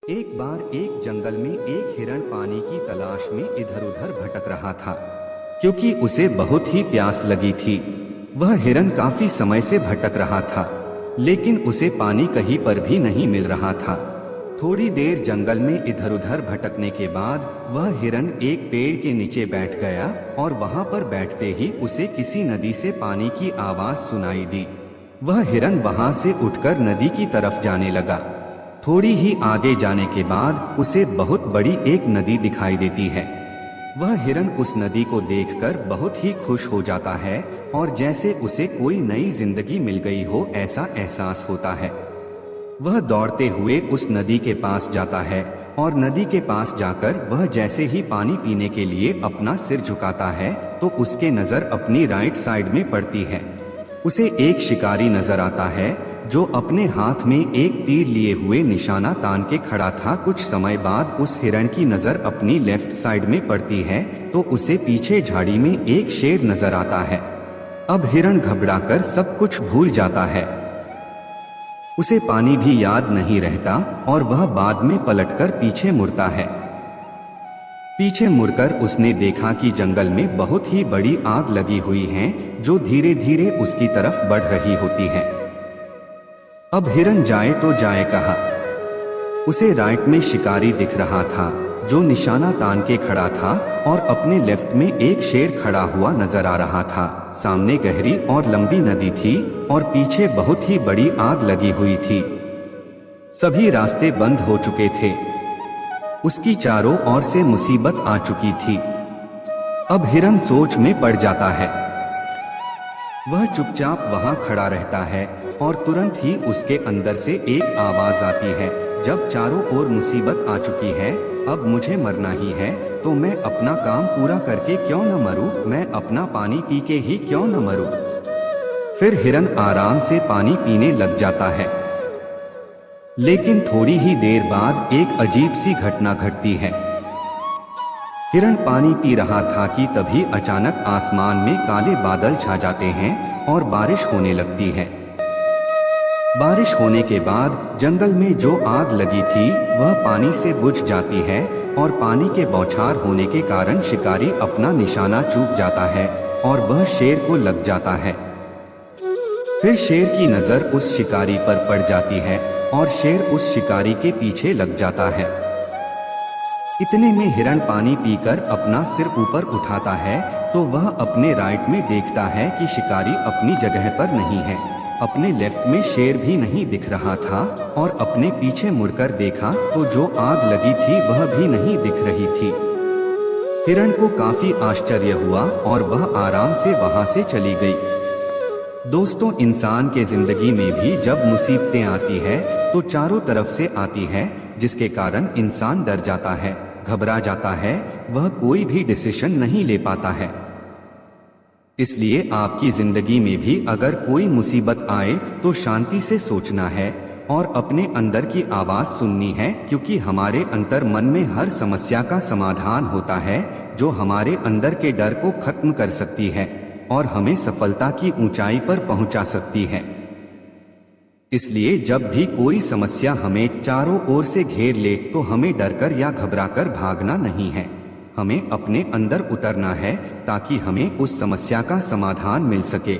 एक बार एक जंगल में एक हिरण पानी की तलाश में इधर उधर भटक रहा था, क्योंकि उसे बहुत ही प्यास लगी थी। वह हिरण काफी समय से भटक रहा था, लेकिन उसे पानी कहीं पर भी नहीं मिल रहा था। थोड़ी देर जंगल में इधर उधर भटकने के बाद वह हिरण एक पेड़ के नीचे बैठ गया और वहां पर बैठते ही उसे किसी नदी से पानी की आवाज सुनाई दी। वह हिरण वहां से उठकर नदी की तरफ जाने लगा। थोड़ी ही आगे जाने के बाद उसे बहुत बड़ी एक नदी दिखाई देती है। वह हिरण उस नदी को देखकर बहुत ही खुश हो जाता है और जैसे उसे कोई नई जिंदगी मिल गई हो ऐसा एहसास होता है। वह दौड़ते हुए उस नदी के पास जाता है और नदी के पास जाकर वह जैसे ही पानी पीने के लिए अपना सिर झुकाता है तो उसके नजर अपनी राइट साइड में पड़ती है। उसे एक शिकारी नजर आता है जो अपने हाथ में एक तीर लिए हुए निशाना तान के खड़ा था। कुछ समय बाद उस हिरण की नजर अपनी लेफ्ट साइड में पड़ती है तो उसे पीछे झाड़ी में एक शेर नजर आता है। अब हिरण घबराकर सब कुछ भूल जाता है। उसे पानी भी याद नहीं रहता और वह बाद में पलटकर पीछे मुड़ता है। पीछे मुड़कर उसने देखा कि जंगल में बहुत ही बड़ी आग लगी हुई है जो धीरे धीरे उसकी तरफ बढ़ रही होती है। अब हिरण जाए तो जाए कहाँ। उसे राइट में शिकारी दिख रहा था जो निशाना तान के खड़ा था और अपने लेफ्ट में एक शेर खड़ा हुआ नजर आ रहा था। सामने गहरी और लंबी नदी थी और पीछे बहुत ही बड़ी आग लगी हुई थी। सभी रास्ते बंद हो चुके थे। उसकी चारों ओर से मुसीबत आ चुकी थी। अब हिरण सोच में पड़ जाता है। वह चुपचाप वहां खड़ा रहता है और तुरंत ही उसके अंदर से एक आवाज आती है, जब चारों ओर मुसीबत आ चुकी है, अब मुझे मरना ही है तो मैं अपना काम पूरा करके क्यों न मरूं, मैं अपना पानी पी के ही क्यों न मरूं। फिर हिरण आराम से पानी पीने लग जाता है। लेकिन थोड़ी ही देर बाद एक अजीब सी घटना घटती है। हिरण पानी पी रहा था कि तभी अचानक आसमान में काले बादल छा जाते हैं और बारिश होने लगती है। बारिश होने के बाद जंगल में जो आग लगी थी वह पानी से बुझ जाती है और पानी के बौछार होने के कारण शिकारी अपना निशाना चूक जाता है और वह शेर को लग जाता है। फिर शेर की नजर उस शिकारी पर पड़ जाती है और शेर उस शिकारी के पीछे लग जाता है। इतने में हिरण पानी पीकर अपना सिर ऊपर उठाता है तो वह अपने राइट में देखता है कि शिकारी अपनी जगह पर नहीं है। अपने लेफ्ट में शेर भी नहीं दिख रहा था और अपने पीछे मुड़कर देखा तो जो आग लगी थी वह भी नहीं दिख रही थी। हिरण को काफी आश्चर्य हुआ और वह आराम से वहां से चली गई। दोस्तों, इंसान के जिंदगी में भी जब मुसीबतें आती है तो चारों तरफ से आती है, जिसके कारण इंसान डर जाता है, घबरा जाता है, वह कोई भी डिसीजन नहीं ले पाता है। इसलिए आपकी जिंदगी में भी अगर कोई मुसीबत आए तो शांति से सोचना है और अपने अंदर की आवाज सुननी है, क्योंकि हमारे अंतर मन में हर समस्या का समाधान होता है जो हमारे अंदर के डर को खत्म कर सकती है और हमें सफलता की ऊंचाई पर पहुंचा सकती है। इसलिए जब भी कोई समस्या हमें चारों ओर से घेर ले तो हमें डरकर या घबराकर भागना नहीं है, हमें अपने अंदर उतरना है ताकि हमें उस समस्या का समाधान मिल सके।